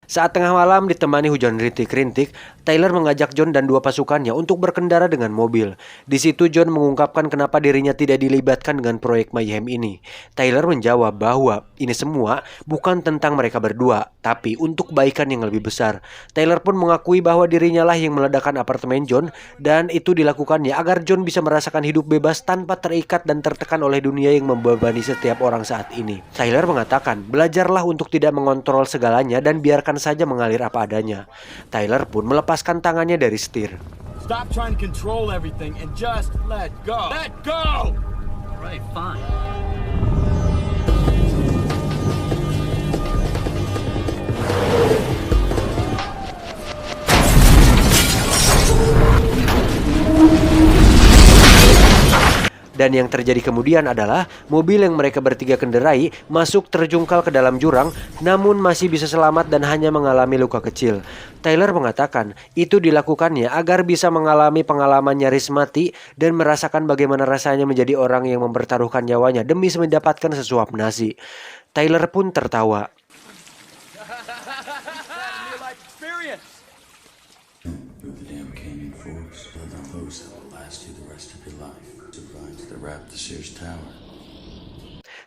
Saat tengah malam ditemani hujan rintik-rintik, Tyler mengajak John dan dua pasukannya untuk berkendara dengan mobil. Di situ John mengungkapkan kenapa dirinya tidak dilibatkan dengan proyek Mayhem ini. Tyler menjawab bahwa ini semua bukan tentang mereka berdua, tapi untuk kebaikan yang lebih besar. Tyler pun mengakui bahwa dirinya lah yang meledakkan apartemen John, dan itu dilakukannya agar John bisa merasakan hidup bebas tanpa terikat dan tertekan oleh dunia yang membebani setiap orang saat ini. Tyler mengatakan, belajarlah untuk tidak mengontrol segalanya dan biarkan saja mengalir apa adanya. Tyler pun melepaskan tangannya dari setir. Stop trying to control everything and just let go. Let go! All right, fine. Dan yang terjadi kemudian adalah mobil yang mereka bertiga kendarai masuk terjungkal ke dalam jurang, namun masih bisa selamat dan hanya mengalami luka kecil. Tyler mengatakan itu dilakukannya agar bisa mengalami pengalaman nyaris mati dan merasakan bagaimana rasanya menjadi orang yang mempertaruhkan nyawanya demi mendapatkan sesuap nasi. Tyler pun tertawa.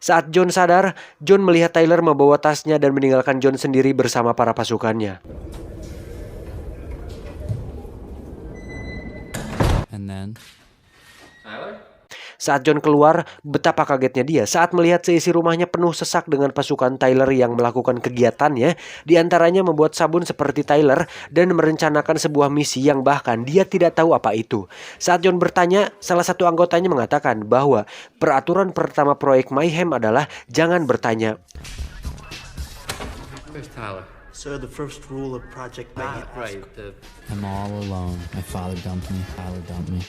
Saat John sadar, John melihat Tyler membawa tasnya dan meninggalkan John sendiri bersama para pasukannya. And then Saat John keluar, betapa kagetnya dia saat melihat seisi rumahnya penuh sesak dengan pasukan Tyler yang melakukan kegiatannya, diantaranya membuat sabun seperti Tyler dan merencanakan sebuah misi yang bahkan dia tidak tahu apa itu. Saat John bertanya, salah satu anggotanya mengatakan bahwa peraturan pertama proyek Mayhem adalah jangan bertanya. where's Tyler? Sir, the first rule of Project Mayhem. Right, I'm all alone. My father dumped me. Tyler dumped me.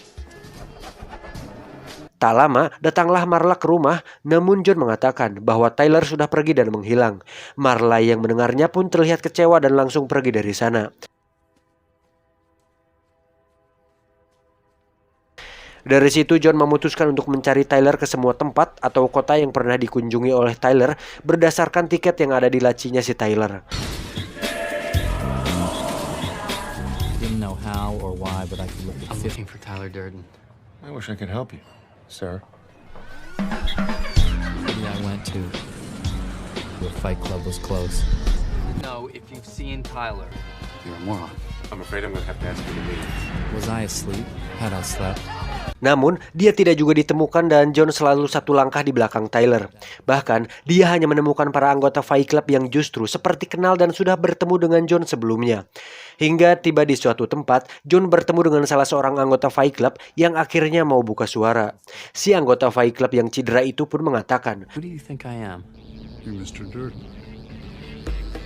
Tak lama, datanglah Marla ke rumah, namun John mengatakan bahwa Tyler sudah pergi dan menghilang. Marla yang mendengarnya pun terlihat kecewa dan langsung pergi dari sana. Dari situ John memutuskan untuk mencari Tyler ke semua tempat atau kota yang pernah dikunjungi oleh Tyler berdasarkan tiket yang ada di lacinya si Tyler. Didn't know how or why, but I could look at. I'm looking for Tyler Durden. I wish I could help you, sir. Maybe I went to the fight club was close. No, if you've seen Tyler, you're a moron. I'm afraid I'm gonna have to ask you to leave. Was I asleep? Had I slept? Namun, dia tidak juga ditemukan dan John selalu satu langkah di belakang Tyler. Bahkan, dia hanya menemukan para anggota Fight Club yang justru seperti kenal dan sudah bertemu dengan John sebelumnya. Hingga tiba di suatu tempat, John bertemu dengan salah seorang anggota Fight Club yang akhirnya mau buka suara. Si anggota Fight Club yang cedera itu pun mengatakan, Who do you think I am? You're Mr. Durden.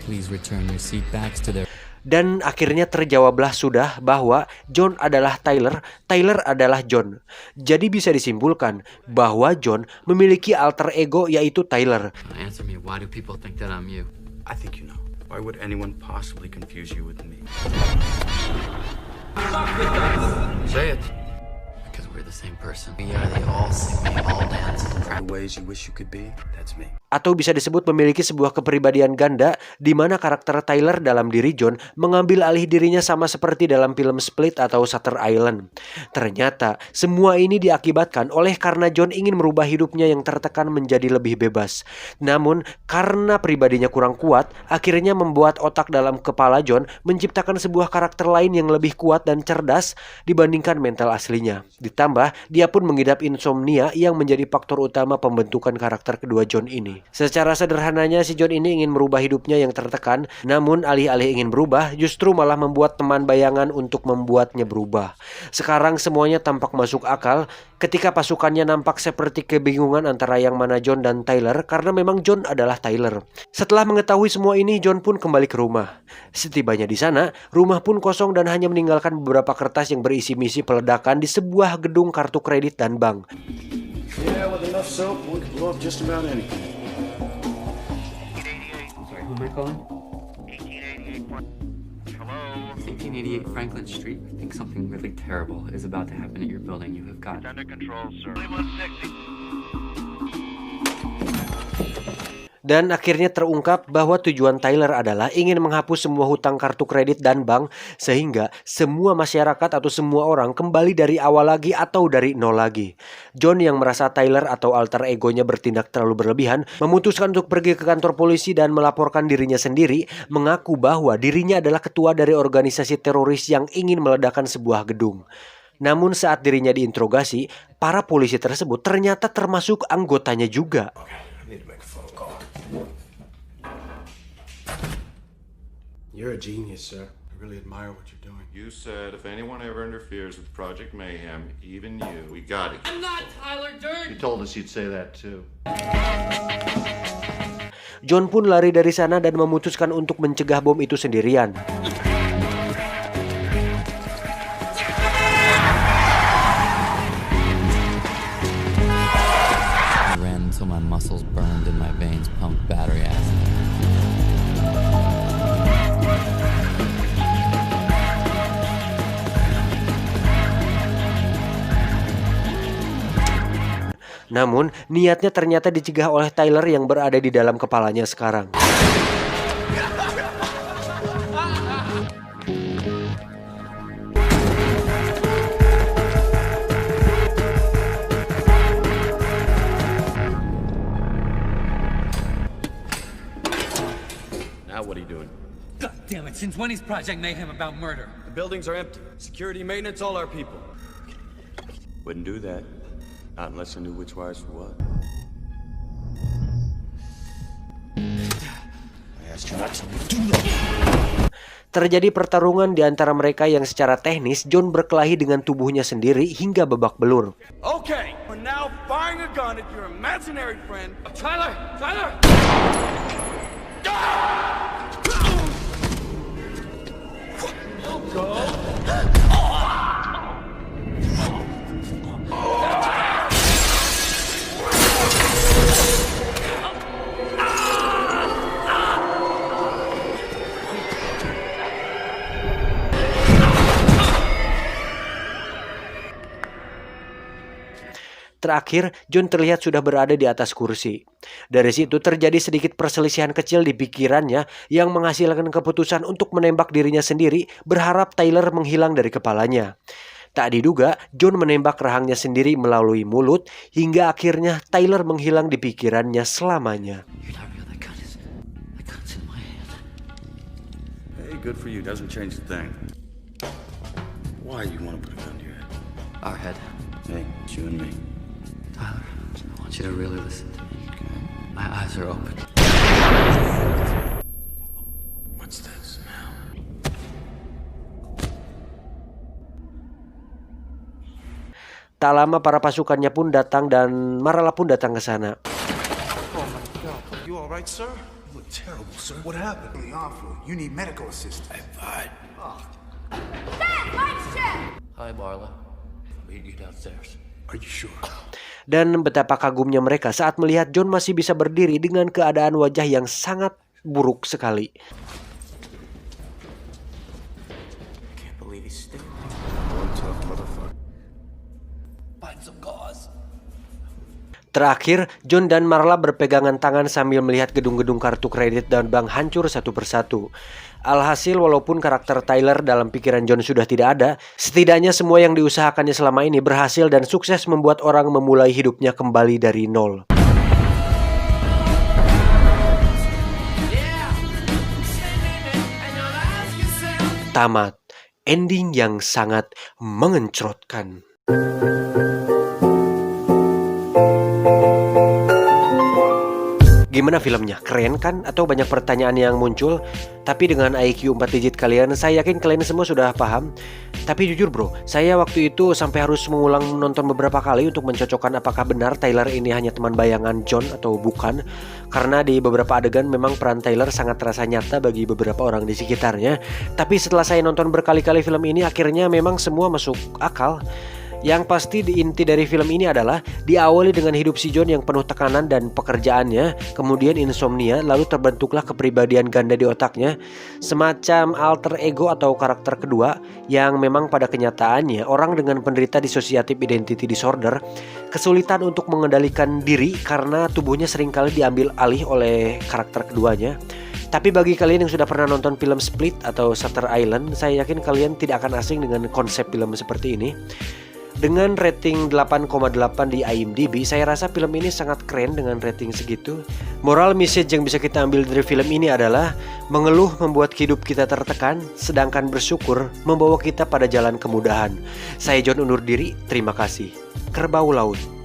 Please return your seat backs to their. dan akhirnya terjawablah sudah bahwa John adalah Tyler, Tyler adalah John. Jadi bisa disimpulkan bahwa John memiliki alter ego yaitu Tyler. Answer me. Why do people think that I'm you? I think you know. Why would anyone possibly confuse you with me? Say it. Because we're the same person. We are the all sing, we all dance. The ways you wish you could be, that's me. Atau bisa disebut memiliki sebuah kepribadian ganda di mana karakter Tyler dalam diri John mengambil alih dirinya sama seperti dalam film Split atau Shutter Island. Ternyata semua ini diakibatkan oleh karena John ingin merubah hidupnya yang tertekan menjadi lebih bebas. Namun karena pribadinya kurang kuat, akhirnya membuat otak dalam kepala John menciptakan sebuah karakter lain yang lebih kuat dan cerdas dibandingkan mental aslinya. Ditambah dia pun mengidap insomnia yang menjadi faktor utama pembentukan karakter kedua John ini. Secara sederhananya si John ini ingin merubah hidupnya yang tertekan, namun alih-alih ingin berubah justru malah membuat teman bayangan untuk membuatnya berubah. Sekarang semuanya tampak masuk akal ketika pasukannya nampak seperti kebingungan antara yang mana John dan Tyler karena memang John adalah Tyler. Setelah mengetahui semua ini, John pun kembali ke rumah. Setibanya di sana, rumah pun kosong dan hanya meninggalkan beberapa kertas yang berisi misi peledakan di sebuah gedung kartu kredit dan bank. Yeah, with enough soap, we could blow up just about anything. Sorry, who am I calling? 1888 Franklin Street. I think something really terrible is about to happen at your building. You have got Under control, sir. Dan akhirnya terungkap bahwa tujuan Tyler adalah ingin menghapus semua hutang kartu kredit dan bank sehingga semua masyarakat atau semua orang kembali dari awal lagi atau dari nol lagi. John yang merasa Tyler atau alter egonya bertindak terlalu berlebihan memutuskan untuk pergi ke kantor polisi dan melaporkan dirinya sendiri, mengaku bahwa dirinya adalah ketua dari organisasi teroris yang ingin meledakkan sebuah gedung. Namun saat dirinya diinterogasi, para polisi tersebut ternyata termasuk anggotanya juga. You're a genius, sir. I really admire what you're doing. You said if anyone ever interferes with Project Mayhem, even you, we got it. I'm not Tyler Durden. You told us you'd say that too. John pun lari dari sana dan memutuskan untuk mencegah bom itu sendirian. I ran until my muscles burned and my veins pumped battery acid. Namun, niatnya ternyata dicegah oleh Tyler yang berada di dalam kepalanya sekarang. Now what are you doing? God damn it, since when is Project Mayhem about murder? The buildings are empty. Security, maintenance, all our people. Wouldn't do that. Not unless I knew which wires were what. I asked you not to do that. Terjadi pertarungan di antara mereka yang secara teknis John berkelahi dengan tubuhnya sendiri hingga babak belur. Okay, we're now firing a gun at your imaginary friend. Tyler! Tyler! Terakhir, John terlihat sudah berada di atas kursi. Dari situ terjadi sedikit perselisihan kecil di pikirannya yang menghasilkan keputusan untuk menembak dirinya sendiri, berharap Tyler menghilang dari kepalanya. Tak diduga, John menembak rahangnya sendiri melalui mulut hingga akhirnya Tyler menghilang di pikirannya selamanya. You're not real. That gun's in my hand. Hey, good for you. Doesn't change a thing. Why you want to put a gun to your head? Our head. Hey, it's you and me. Tyler, I want you to really listen to me. My eyes are open. What's this now? Tak lama para pasukannya pun datang dan Marla pun datang ke sana. Oh my God, you all right, sir? You look terrible, sir. What happened? Really awful. You need medical assistance. I'm fine. Hi, Marla. I'll meet you downstairs. Are you sure? Dan betapa kagumnya mereka saat melihat John masih bisa berdiri dengan keadaan wajah yang sangat buruk sekali. Can't believe he's still. One tough motherfucker. Find some gauze. Terakhir, John dan Marla berpegangan tangan sambil melihat gedung-gedung kartu kredit dan bank hancur satu persatu. Alhasil, walaupun karakter Tyler dalam pikiran John sudah tidak ada, setidaknya semua yang diusahakannya selama ini berhasil dan sukses membuat orang memulai hidupnya kembali dari nol. Tamat. Ending yang sangat mengencrotkan. Gimana filmnya? Keren kan? Atau banyak pertanyaan yang muncul? Tapi dengan IQ 4 digit kalian, saya yakin kalian semua sudah paham. Tapi jujur bro, saya waktu itu sampai harus mengulang nonton beberapa kali untuk mencocokkan apakah benar Tyler ini hanya teman bayangan John atau bukan. Karena di beberapa adegan memang peran Tyler sangat terasa nyata bagi beberapa orang di sekitarnya. Tapi setelah saya nonton berkali-kali film ini, akhirnya memang semua masuk akal. Yang pasti inti dari film ini adalah diawali dengan hidup si John yang penuh tekanan dan pekerjaannya, kemudian insomnia, lalu terbentuklah kepribadian ganda di otaknya, semacam alter ego atau karakter kedua yang memang pada kenyataannya orang dengan penderita dissociative identity disorder kesulitan untuk mengendalikan diri karena tubuhnya seringkali diambil alih oleh karakter keduanya. Tapi bagi kalian yang sudah pernah nonton film Split atau Shutter Island, saya yakin kalian tidak akan asing dengan konsep film seperti ini. Dengan rating 8,8 di IMDb, saya rasa film ini sangat keren dengan rating segitu. Moral message yang bisa kita ambil dari film ini adalah mengeluh membuat hidup kita tertekan, sedangkan bersyukur membawa kita pada jalan kemudahan. Saya John undur diri, terima kasih. Kerbau Laut.